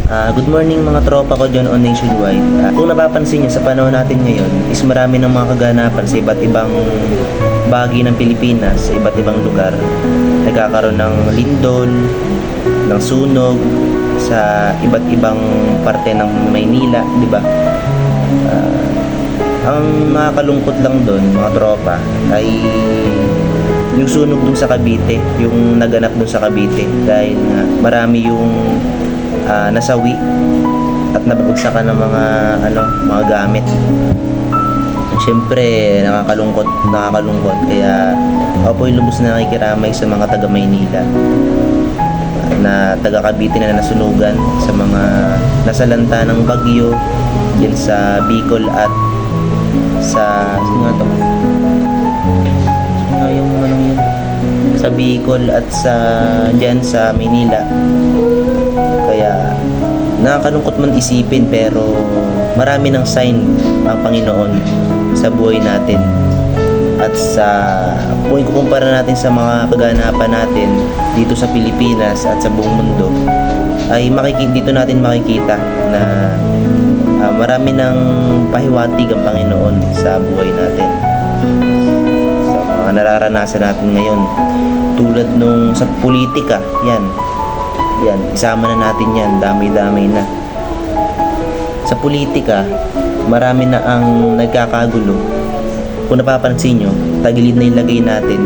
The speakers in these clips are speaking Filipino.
Good morning mga tropa ko dyan on Nationwide. Kung napapansin nyo sa panahon natin ngayon is marami ng mga kaganapan sa iba't ibang bahagi ng Pilipinas, sa iba't ibang lugar. Nagkakaroon ng lindol, ng sunog, sa iba't ibang parte ng Maynila, di ba? Ang nakakalungkot lang doon mga tropa ay yung sunog dun sa Cavite, yung naganap dun sa Cavite dahil marami yung nasawi at nabagsakan ng mga gamit. Siyempre nakakalungkot kaya ako po yung lubos na nakikiramay sa mga taga Maynila na taga Cavite na nasunugan sa mga nasalanta ng bagyo diyan sa Bicol at sa Bicol at diyan sa Maynila. Kaya nakakalungkot man isipin pero marami ng sign ang Panginoon sa buhay natin. At kung ikukumpara natin sa mga kaganapan natin dito sa Pilipinas at sa buong mundo, ay dito natin makikita na marami ng pahiwatig ang Panginoon sa buhay natin. Sa mga nararanasan natin ngayon, tulad nung sa politika, yan, isama na natin yan, dami-dami na. Sa politika, marami na ang nagkakagulo. Kung napapansin nyo, tagilid na ilagay natin.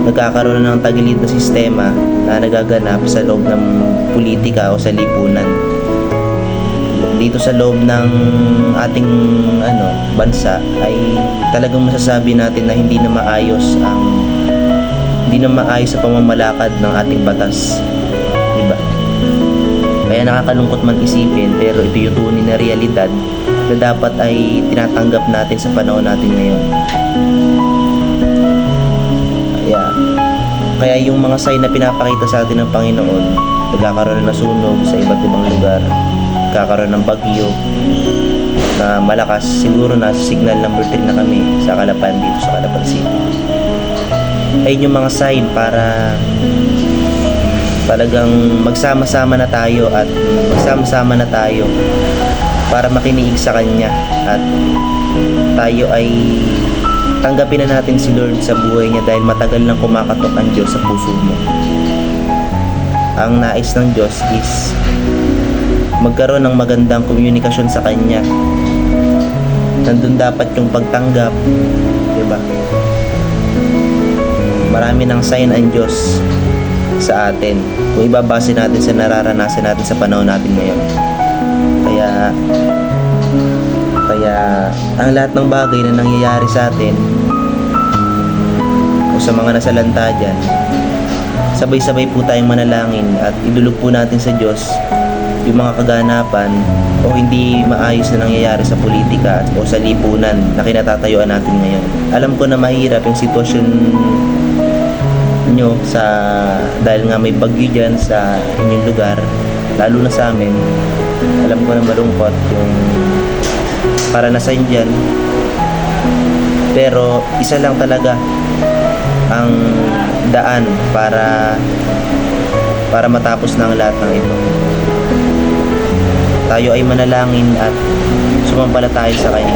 Nagkakaroon na ng tagilid na sistema na nagaganap sa loob ng politika o sa lipunan. Dito sa loob ng ating bansa ay talagang masasabi natin na hindi na maayos sa pamamalakad ng ating batas. Diba? Kaya nakakalungkot man isipin pero ito yung tunay na realidad na dapat ay tinatanggap natin sa panahon natin ngayon. Kaya yung mga sign na pinapakita sa atin ng Panginoon, nagkakaroon ng sunog sa iba't ibang lugar, nagkakaroon ng bagyo na malakas, siguro na signal number 3 na kami sa Calapan dito sa Calapan City. Ayun yung mga sign para talagang magsama-sama na tayo para makinig sa Kanya at tayo ay tanggapin na natin si Lord sa buhay niya dahil matagal nang kumakatok ang Diyos sa puso mo. Ang nais ng Diyos is magkaroon ng magandang komunikasyon sa Kanya. Nandun dapat yung pagtanggap, diba? Marami ng sign ang Diyos sa atin kung ibabase natin sa nararanasan natin sa panahon natin ngayon. Kaya ang lahat ng bagay na nangyayari sa atin o sa mga nasalanta dyan, sabay-sabay po tayong manalangin at idulog po natin sa Diyos yung mga kaganapan o hindi maayos na nangyayari sa politika o sa lipunan na kinatatayuan natin ngayon. Alam ko na mahirap yung sitwasyon nyo dahil nga may bagyo dyan sa inyong lugar, lalo na sa amin. Alam ko na malungkot yung para na sa dyan, pero isa lang talaga ang daan para matapos na ang lahat ng ito. Tayo ay manalangin at sumampalataya sa Kanya.